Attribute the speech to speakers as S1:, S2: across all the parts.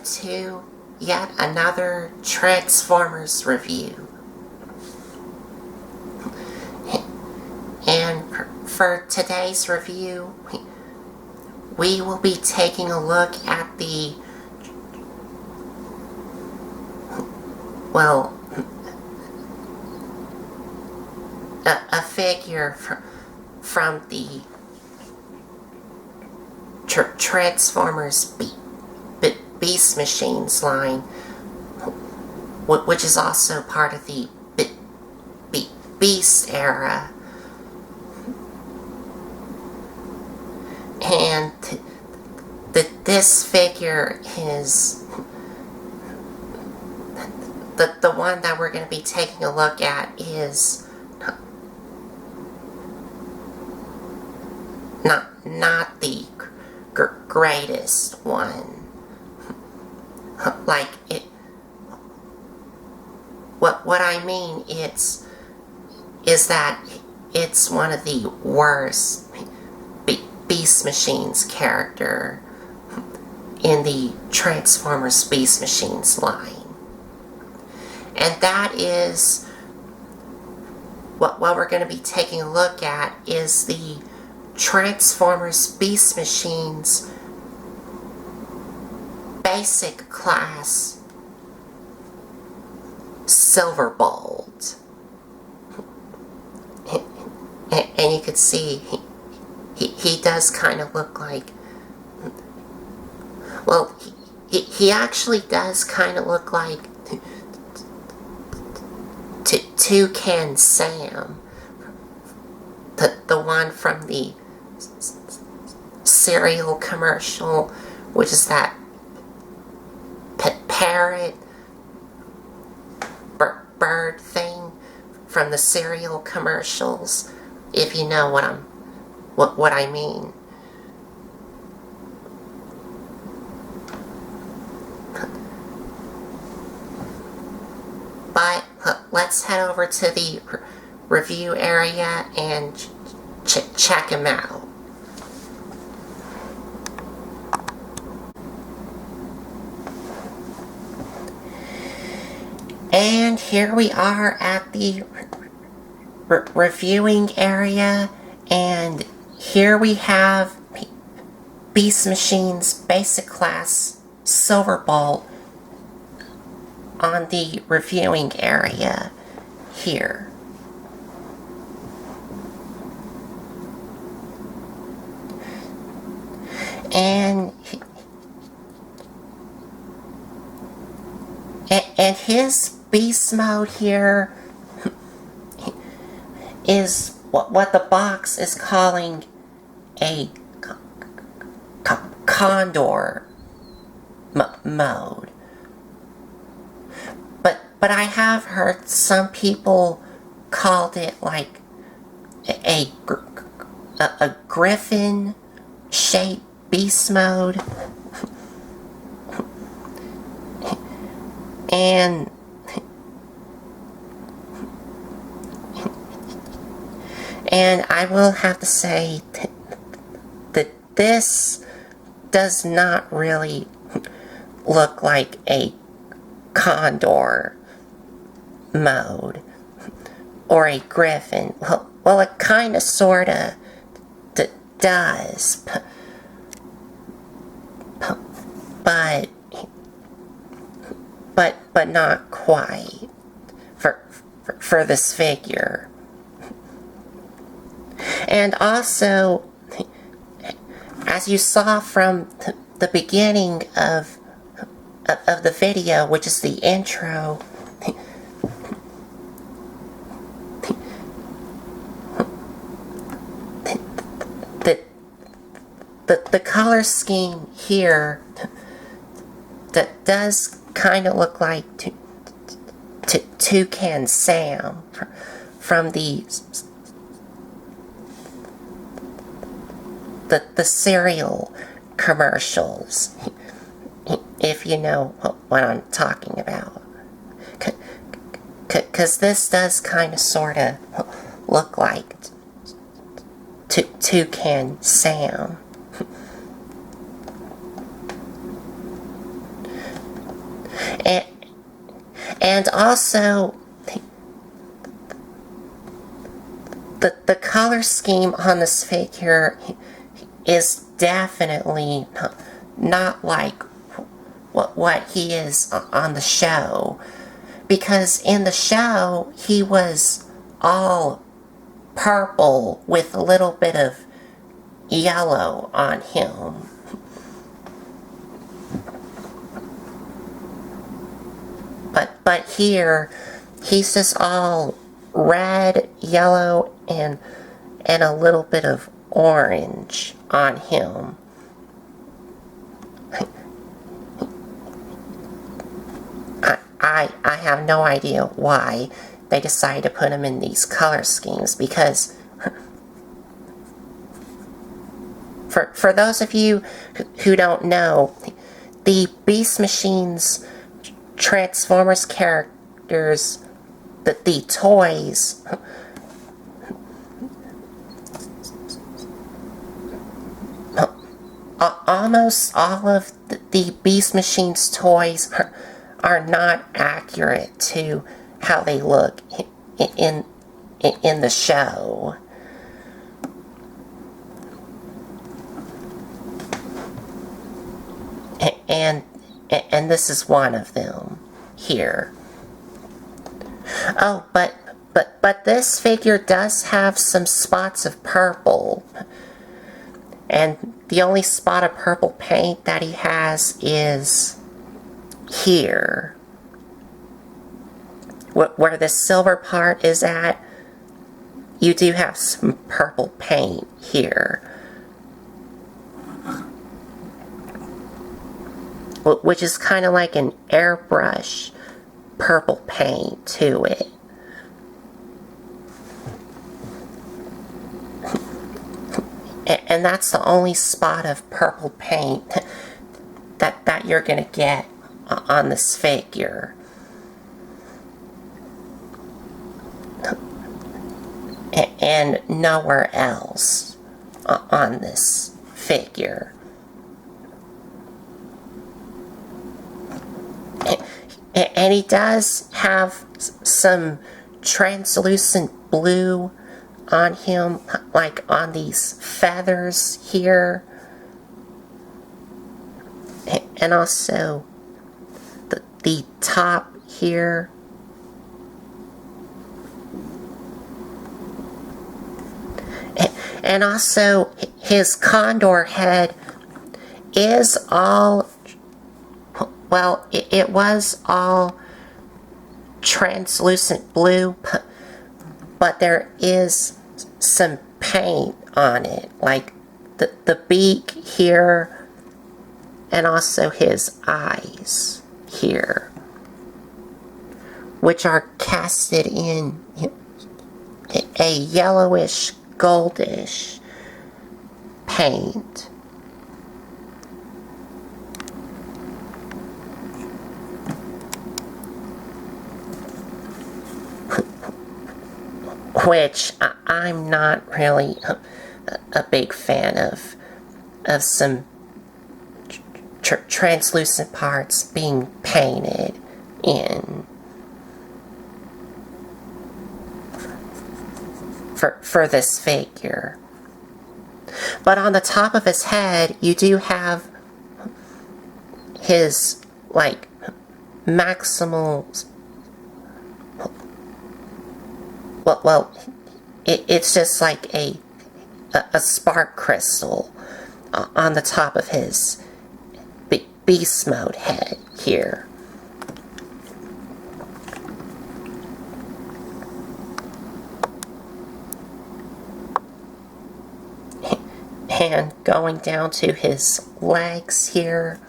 S1: welcome to yet another Transformers review. And for today's review, we will be taking a look at the, well, a figure from the Transformers Beast Machines line, which is also part of the Beast era. And this figure is the one that we're going to be taking a look at is not the greatest one. Like it. What I mean is that it's one of the worst Beast Machines character in the Transformers Beast Machines line. And that is what we're going to be taking a look at is the Transformers Beast Machines basic class Silverbolt. And you can see he does kind of look like, well, he actually does kind of look like Toucan Sam, the one from the cereal commercial, which is that parrot bird thing from the cereal commercials, if you know what I mean. But let's head over to the review area and check him out. And here we are at the reviewing area, and here we have Beast Machines basic class Silverbolt on the reviewing area here. And his beast mode here is what the box is calling a condor mode. But I have heard some people called it like a griffin shaped beast mode. And I will have to say that this does not really look like a condor mode or a griffin. Well, it kind of sort of does, but not quite for this figure. And also, as you saw from the beginning of the video, which is the intro, the color scheme here that does kind of look like Toucan Sam from the cereal commercials, if you know what I'm talking about. Because this does kind of sort of look like Toucan Sam. And, and also, the color scheme on this figure is definitely not like what he is on the show. Because in the show, he was all purple with a little bit of yellow on him. But here, he's just all red, yellow, and a little bit of orange on him. I have no idea why they decided to put him in these color schemes, because for those of you who don't know, the Beast Machines Transformers characters, the toys, almost all of the Beast Machines toys are not accurate to how they look in the show. And this is one of them here. Oh, but this figure does have some spots of purple. And the only spot of purple paint that he has is here. Where the silver part is at, you do have some purple paint here. Which is kind of like an airbrush purple paint to it. And that's the only spot of purple paint that you're going to get on this figure. And nowhere else on this figure. And he does have some translucent blue on him, like on these feathers here. And also the top here. And also his condor head is all, well, it was all translucent blue, but there is some paint on it, like the beak here, and also his eyes here, which are casted in a yellowish, goldish paint. Which I'm not really a big fan of some translucent parts being painted in for this figure. But on the top of his head, you do have his, like, maximal, well, it's just like a spark crystal on the top of his beast mode head here. And going down to his legs here,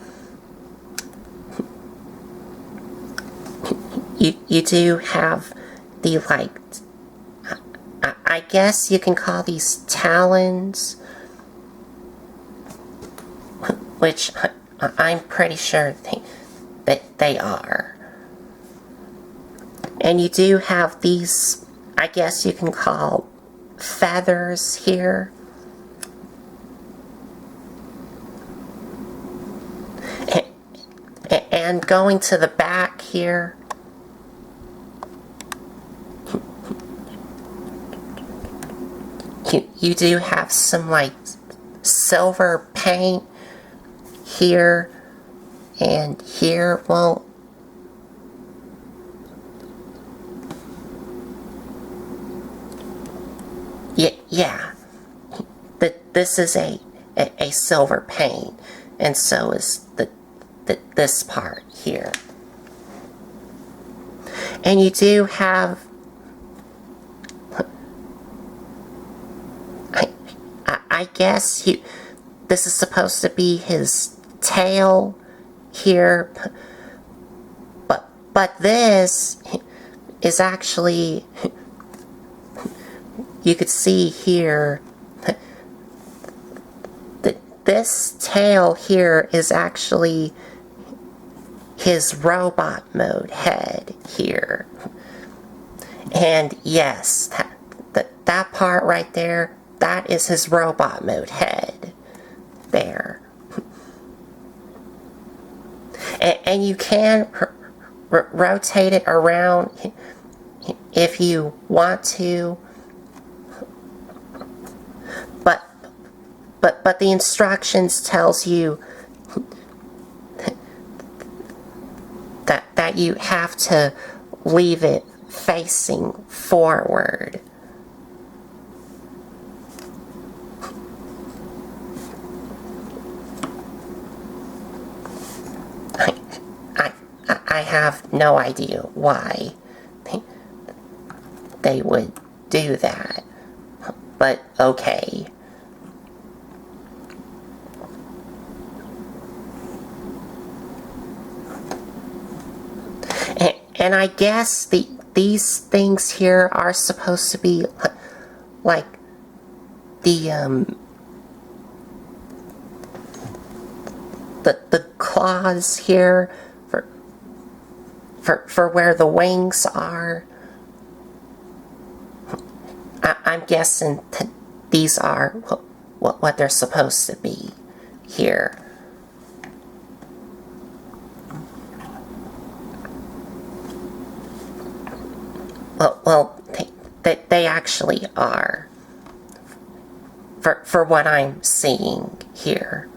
S1: you do have the, like, I guess you can call these talons, which I'm pretty sure that they are. And you do have these, I guess you can call feathers here. And going to the back here, you do have some like silver paint here and here. Well, yeah, this is a silver paint, and so is this part here. And you do have, I guess this is supposed to be his tail here, but this is actually, you could see here that this tail here is actually his robot mode head here. And yes, that part right there, that is his robot mode head there. And you can rotate it around if you want to, but the instructions tells you that you have to leave it facing forward. I have no idea why they would do that, but okay. And I guess these things here are supposed to be like the claws here for where the wings are. I'm guessing these are what they're supposed to be here. Well, they actually are, for what I'm seeing here.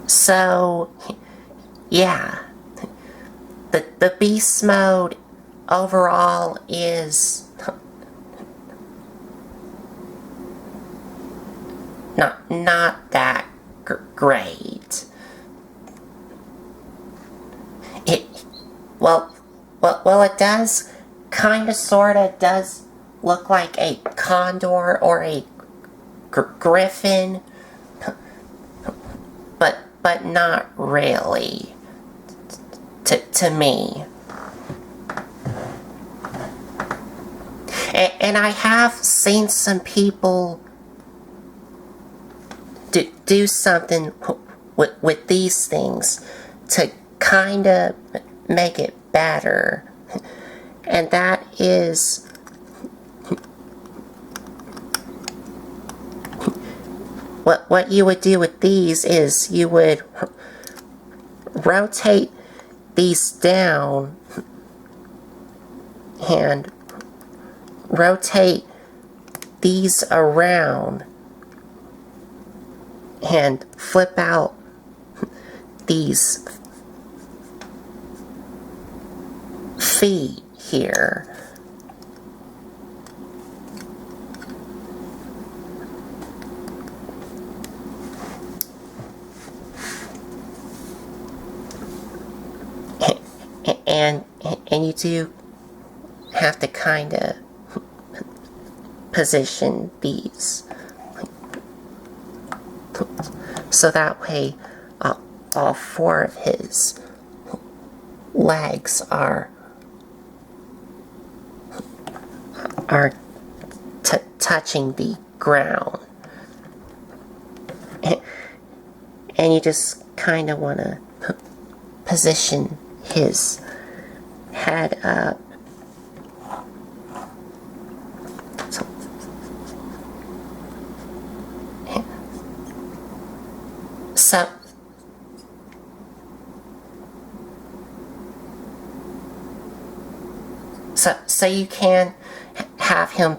S1: So, yeah, the beast mode overall is not that great. Well, it does kind of sorta does look like a condor or a griffin, but not really to me. And I have seen some people do something with these things to kind of make it better. And that is what you would do with these is you would rotate these down and rotate these around and flip out these feet here. And you do have to kind of position these so that way all four of his legs are touching the ground. And you just kind of want to position his head up. So you can have him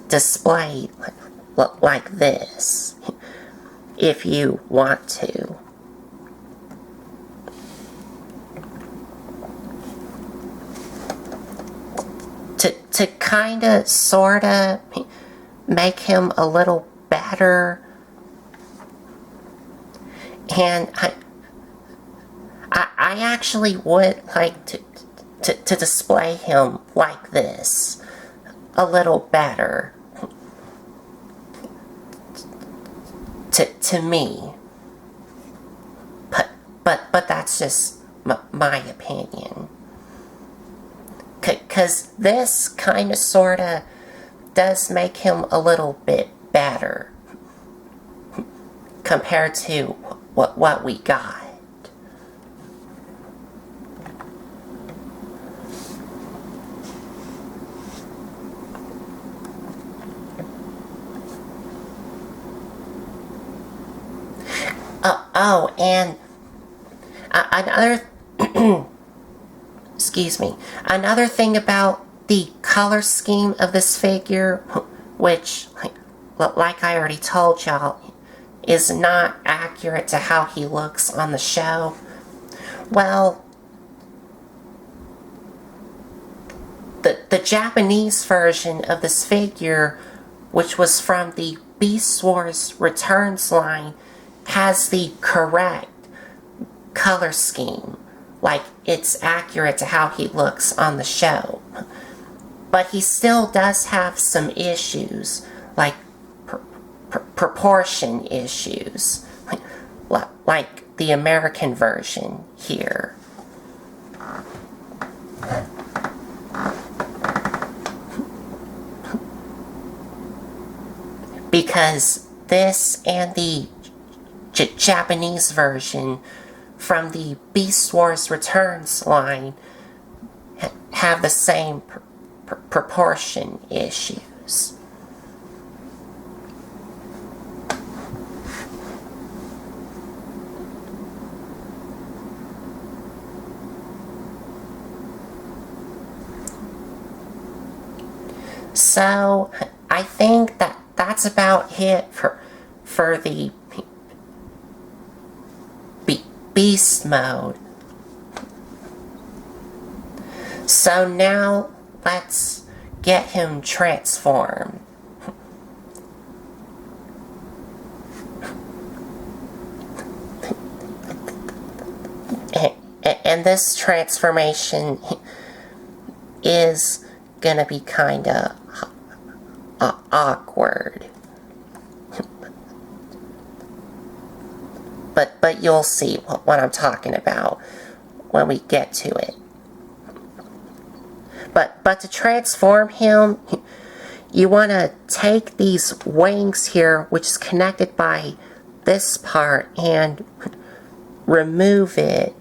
S1: displayed like this if you want to. To kinda, sorta make him a little better. And I actually would like to display him like this a little better to me. But that's just my opinion. 'Cause this kinda, sorta does make him a little bit better compared to what we got. Oh, and another excuse me, another thing about the color scheme of this figure, which, like I already told y'all, is not accurate to how he looks on the show. Well, the Japanese version of this figure, which was from the Beast Wars Returns line, has the correct color scheme. Like, it's accurate to how he looks on the show. But he still does have some issues, like proportion issues, like the American version here. Because this and the Japanese version from the Beast Wars Returns line have the same proportion issues. So I think that's about it for the beast mode. So now let's get him transformed. And this transformation is gonna be kinda awkward. But you'll see what I'm talking about when we get to it. But to transform him, you want to take these wings here, which is connected by this part, and remove it.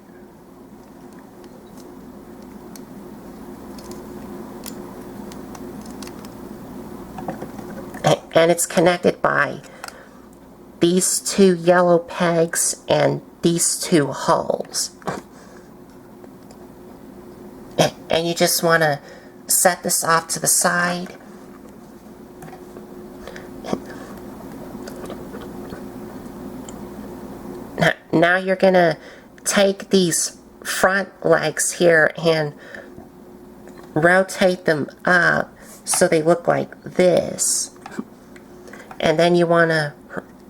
S1: And it's connected by these two yellow pegs and these two holes. And you just want to set this off to the side. Now you're going to take these front legs here and rotate them up so they look like this. And then you want to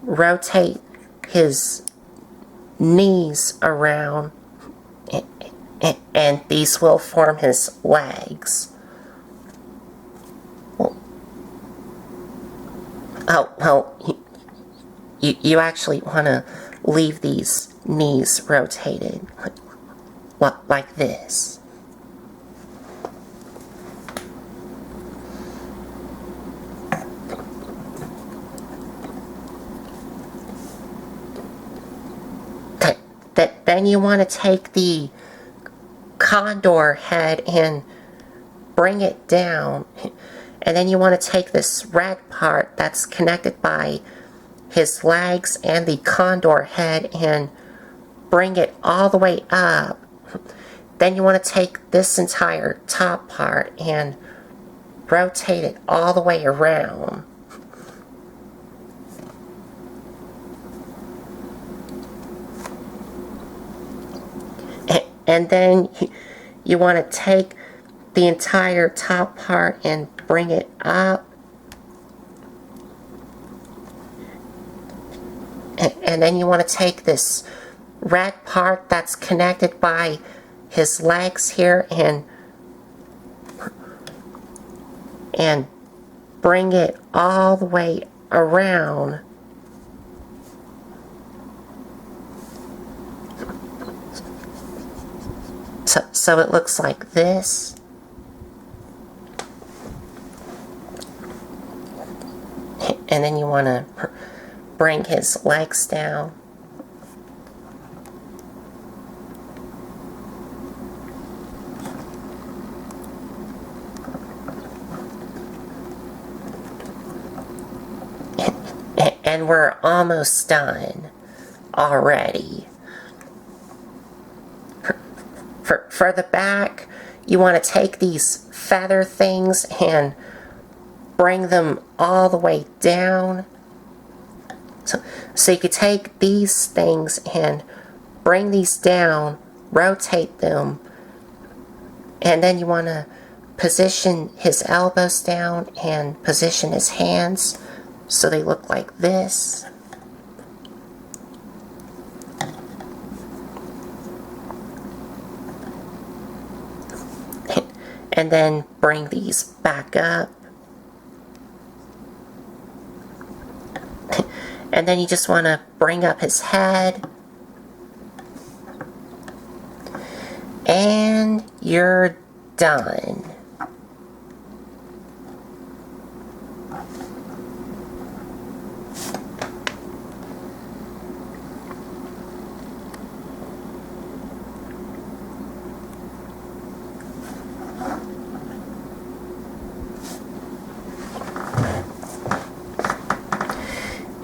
S1: rotate his knees around, and these will form his legs. You actually want to leave these knees rotated like this. Then you want to take the condor head and bring it down. And then you want to take this red part that's connected by his legs and the condor head and bring it all the way up. Then you want to take this entire top part and rotate it all the way around. And then you want to take the entire top part and bring it up. And then you want to take this red part that's connected by his legs here and bring it all the way around. So it looks like this. And then you want to bring his legs down. And we're almost done already. For the back, you want to take these feather things and bring them all the way down. So you could take these things and bring these down, rotate them, and then you want to position his elbows down and position his hands so they look like this. And then bring these back up. And then you just want to bring up his head. And you're done.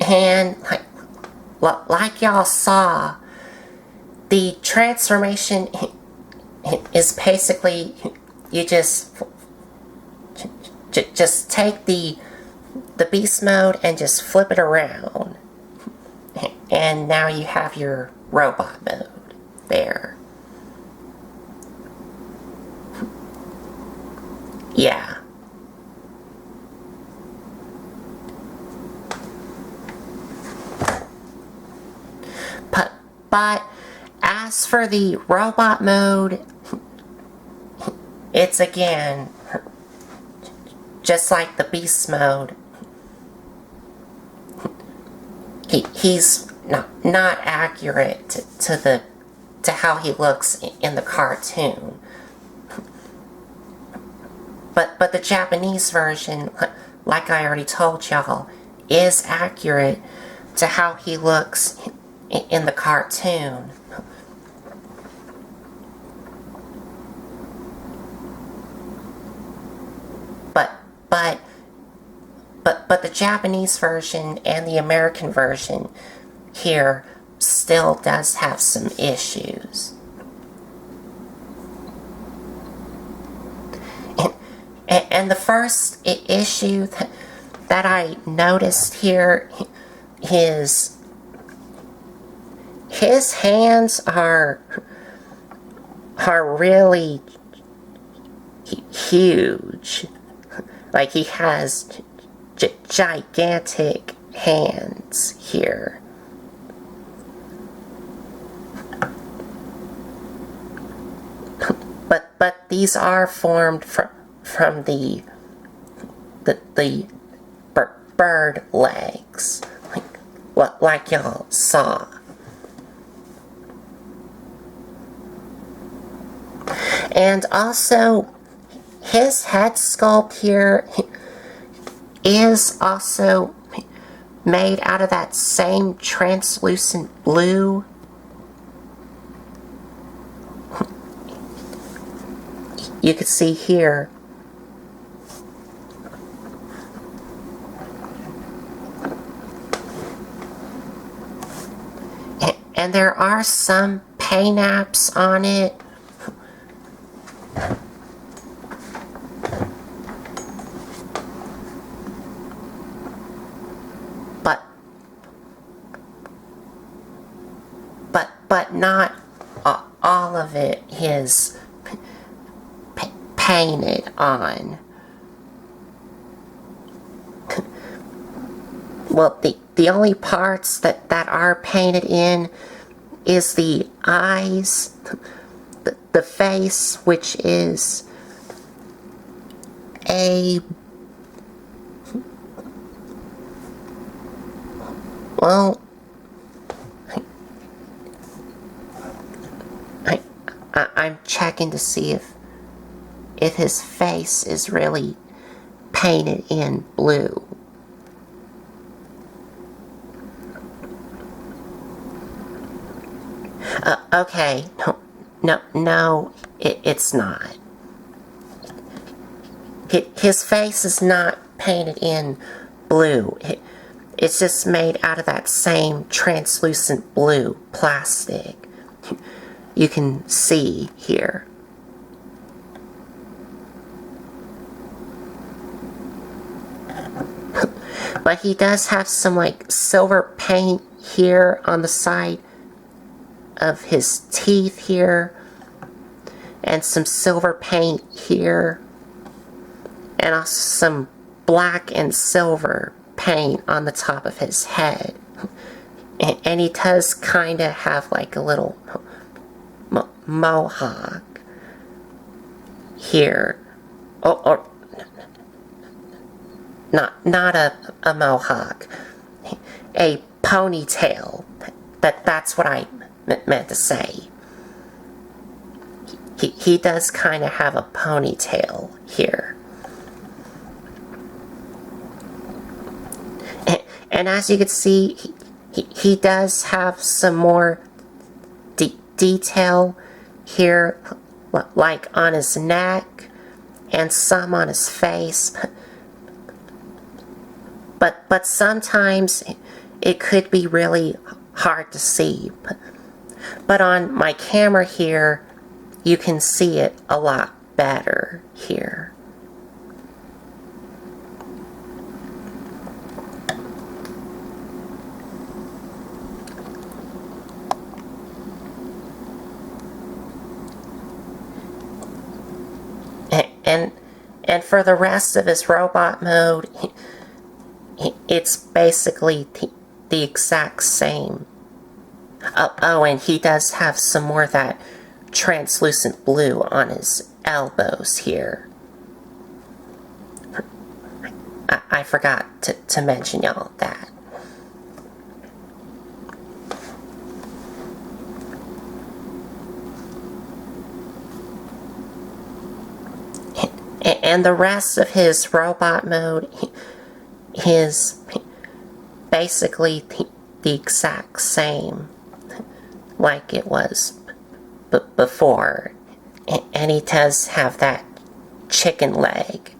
S1: And like y'all saw, the transformation is basically you just take the beast mode and just flip it around, and now you have your robot mode there. Yeah. But as for the robot mode, it's again just like the beast mode. He's not accurate to how he looks in the cartoon. But the Japanese version, like I already told y'all, is accurate to how he looks in the cartoon. But the Japanese version and the American version here still does have some issues. And the first issue that I noticed here is his hands are really huge. Like he has gigantic hands here. But these are formed from the bird legs, like y'all saw. And also, his head sculpt here is also made out of that same translucent blue. you can see here, and there are some paint apps on it. But not all of it is painted on. Well, the only parts that are painted in is the eyes, the face, which is a, well, I'm checking to see if his face is really painted in blue. Okay, no, it's not. His face is not painted in blue. It's just made out of that same translucent blue plastic you can see here. But he does have some like silver paint here on the side of his teeth here, and some silver paint here, and also some black and silver paint on the top of his head. And he does kind of have like a little mohawk here. Or not a mohawk, a ponytail. That's what I meant to say. He does kind of have a ponytail here. And as you can see, he does have some more detail here, like on his neck and some on his face. But sometimes it could be really hard to see. But on my camera here, you can see it a lot better here. And for the rest of his robot mode, it's basically the exact same. Oh, and he does have some more of that translucent blue on his elbows here. I forgot to mention y'all that. And the rest of his robot mode is basically the exact same like it was before. And he does have that chicken leg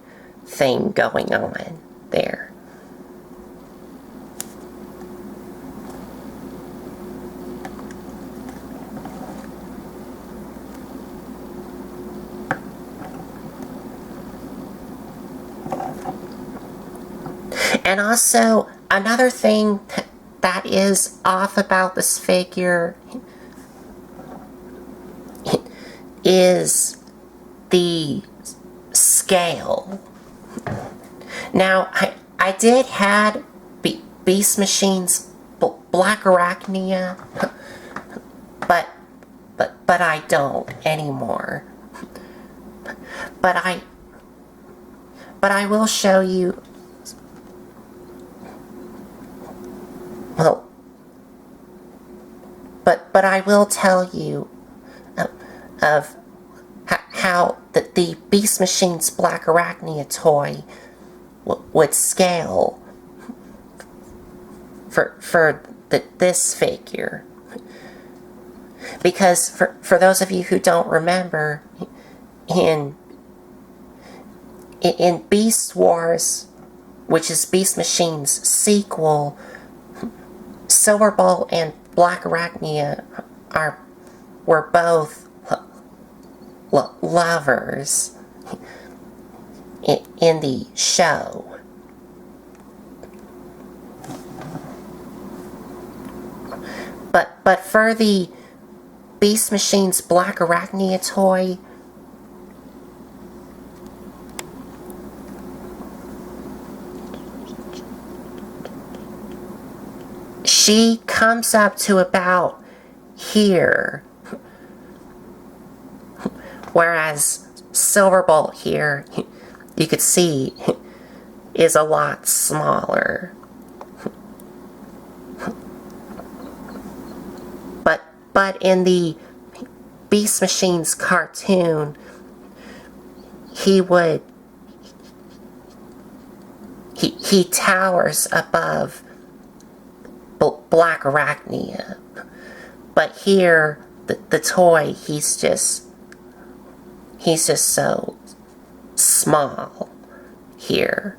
S1: thing going on there. And also, another thing that is off about this figure is the scale. Now, I did had Beast Machine's Black Arachnia, but I don't anymore. But I will show you. Well, but I will tell you of how the Beast Machine's Black Arachnia toy would scale for this figure. Because for those of you who don't remember, in in Beast Wars, which is Beast Machine's sequel, Silverbolt and Black Arachnia were both lovers in the show. But for the Beast Machine's Black Arachnia toy, she comes up to about here, whereas Silverbolt here, you could see, is a lot smaller. But in the Beast Machine's cartoon, he towers above Black Arachnia. But here, the toy, he's just so small here.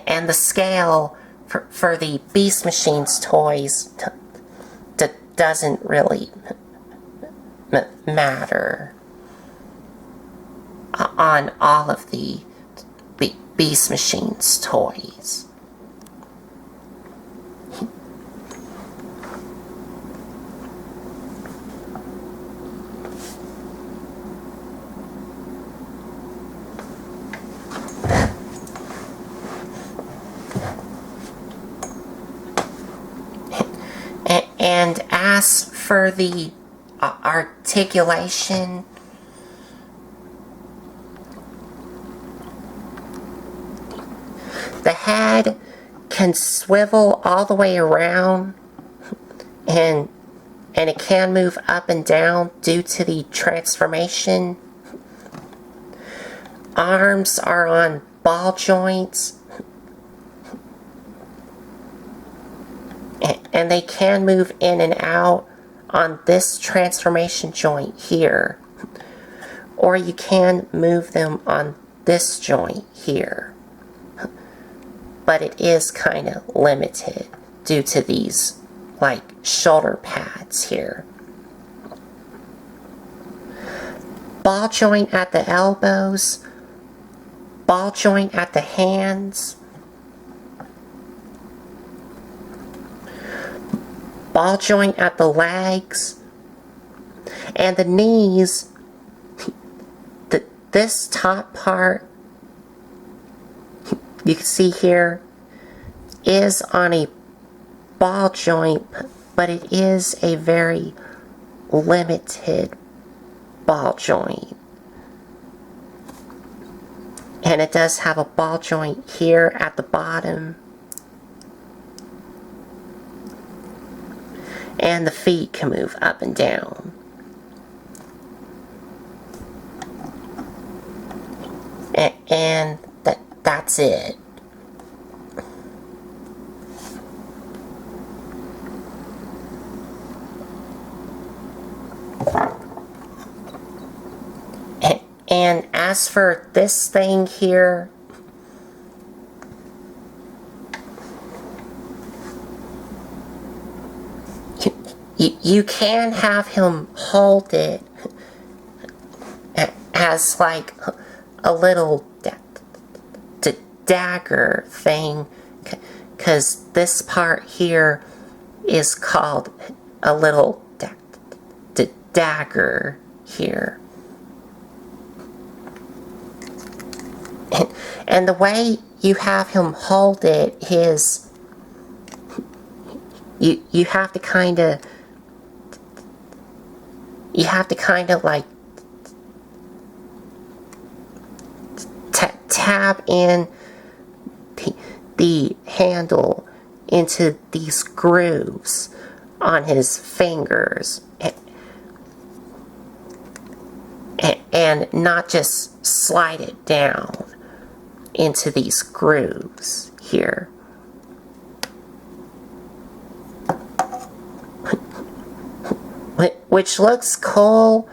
S1: And the scale for the Beast Machine's toys doesn't really matter on all of the Beast Machine's toys. And as for the articulation, the head can swivel all the way around, and it can move up and down due to the transformation. Arms are on ball joints, and they can move in and out on this transformation joint here. Or you can move them on this joint here. But it is kind of limited due to these, like, shoulder pads here. Ball joint at the elbows, ball joint at the hands, ball joint at the legs, and the knees. This top part, you can see here, is on a ball joint, but it is a very limited ball joint. And it does have a ball joint here at the bottom. And the feet can move up and down. And that's it. And as for this thing here, you can have him hold it as like a little dagger thing, because this part here is called a little dagger here. And the way you have him hold it is you have to kind of like tap in the handle into these grooves on his fingers, and not just slide it down into these grooves here. Which looks cool,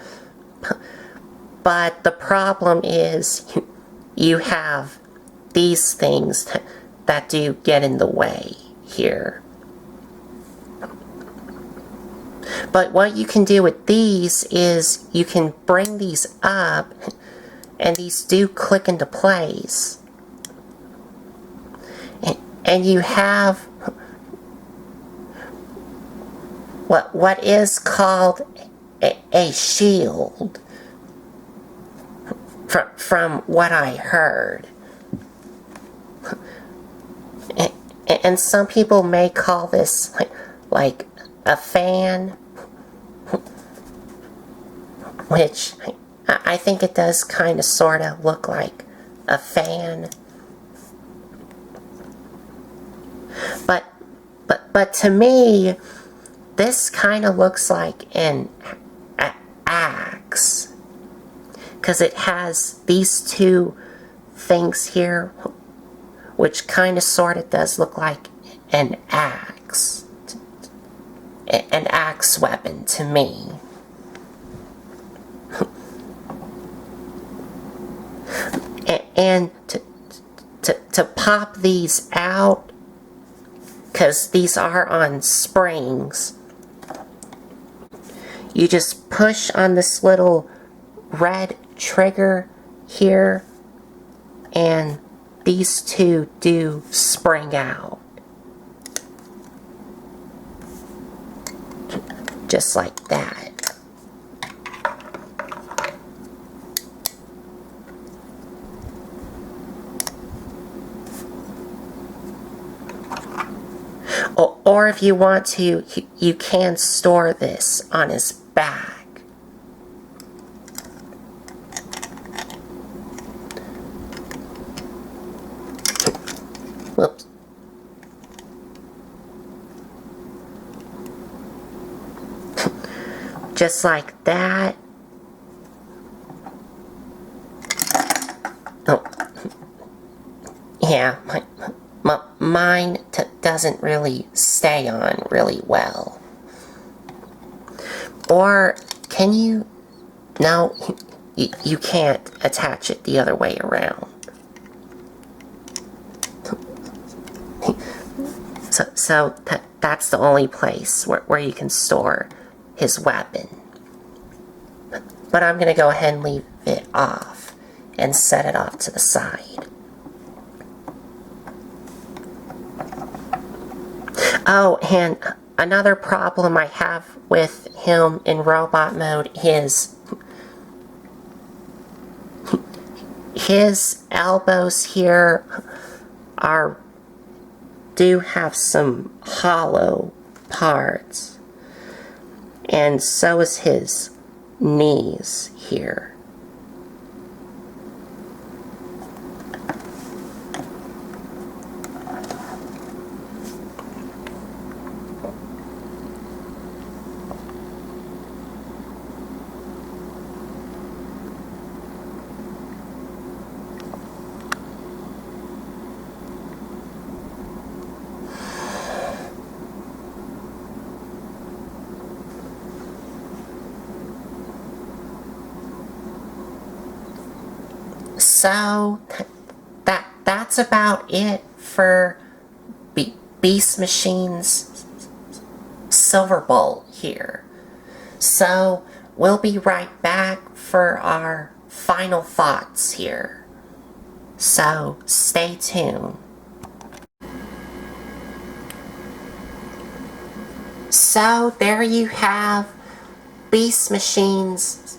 S1: But the problem is you have these things that do get in the way here. But what you can do with these is you can bring these up, and these do click into place. And you have what is called a shield, from what I heard. And some people may call this like a fan, which I think it does kind of sort of look like a fan. But to me, this kind of looks like an axe, because it has these two things here, which kind of sort of does look like an axe weapon to me. And to pop these out, because these are on springs, you just push on this little red trigger here, and these two do spring out. Just like that. Or if you want to, you can store this on his back. Whoops. Just like that. Oh. Yeah, mine doesn't really stay on really well. Or can you? No, you can't attach it the other way around. So that's the only place where you can store his weapon. But I'm going to go ahead and leave it off and set it off to the side. Oh, and another problem I have with him in robot mode is his elbows here do have some hollow parts, and so is his knees here. So that's about it for Beast Machine's Silverbolt here. So we'll be right back for our final thoughts here. So stay tuned. So there you have Beast Machine's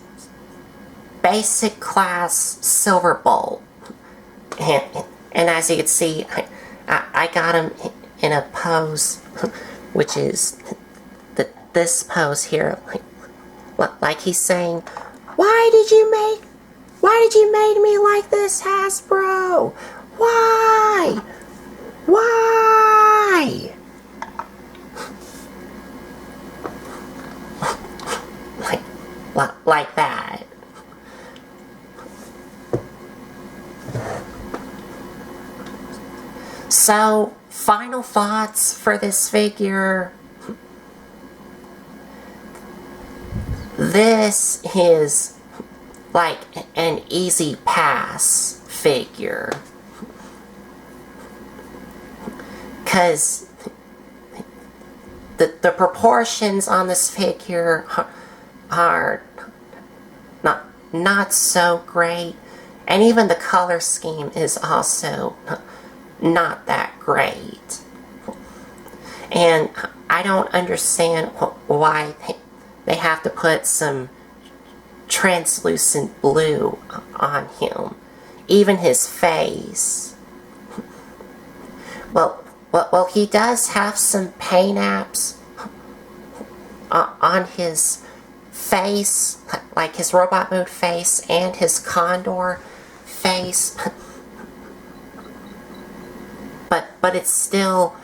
S1: basic class Silverbolt. And as you can see, I got him in a pose, which is this pose here. Like he's saying, why did you make me like this, Hasbro? Why? Why? Like that. So, final thoughts for this figure. This is like an easy pass figure. Because the proportions on this figure are not so great. And even the color scheme is also not that great. And I don't understand why they have to put some translucent blue on him. Even his face. Well, he does have some paint apps on his face, like his robot mode face and his condor face. But it still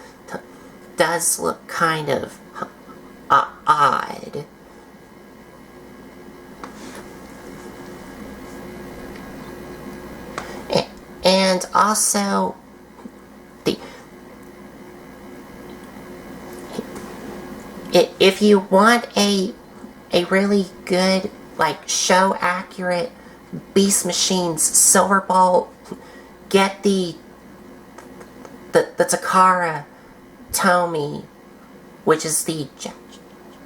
S1: does look kind of odd. And also, if you want a really good, like, show accurate Beast Machines Silverbolt, get the Takara Tomy, which is the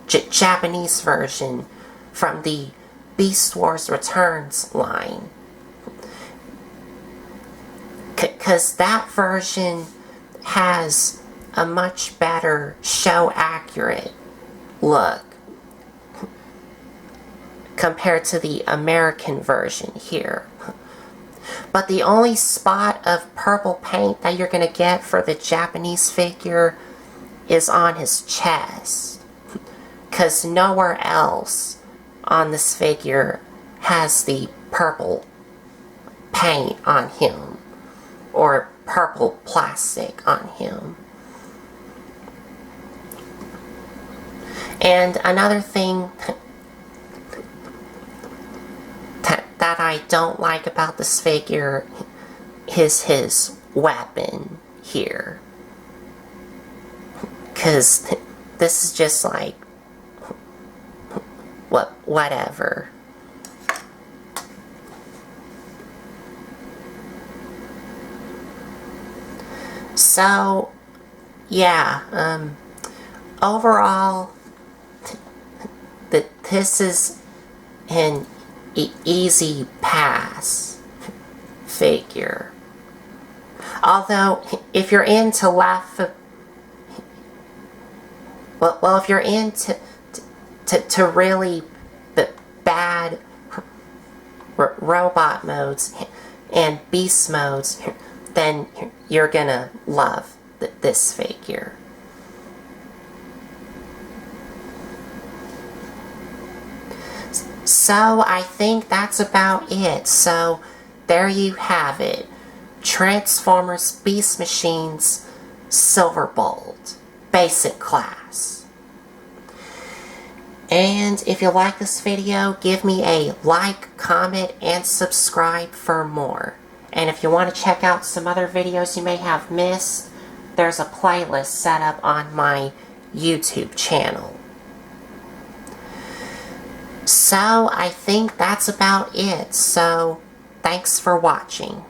S1: Japanese version from the Beast Wars Returns line. Because that version has a much better show accurate look compared to the American version here. But the only spot of purple paint that you're going to get for the Japanese figure is on his chest. Because nowhere else on this figure has the purple paint on him. Or purple plastic on him. And another thing that I don't like about this figure is his weapon here. Because this is just like, whatever. So, yeah, overall, this is an easy pass figure. Although, if you're into if you're into to really bad robot modes and beast modes, then you're gonna love this figure. So I think that's about it. So there you have it. Transformers Beast Machines Silverbolt Basic Class. And if you like this video, give me a like, comment, and subscribe for more. And if you want to check out some other videos you may have missed, there's a playlist set up on my YouTube channel. So I think that's about it. So thanks for watching.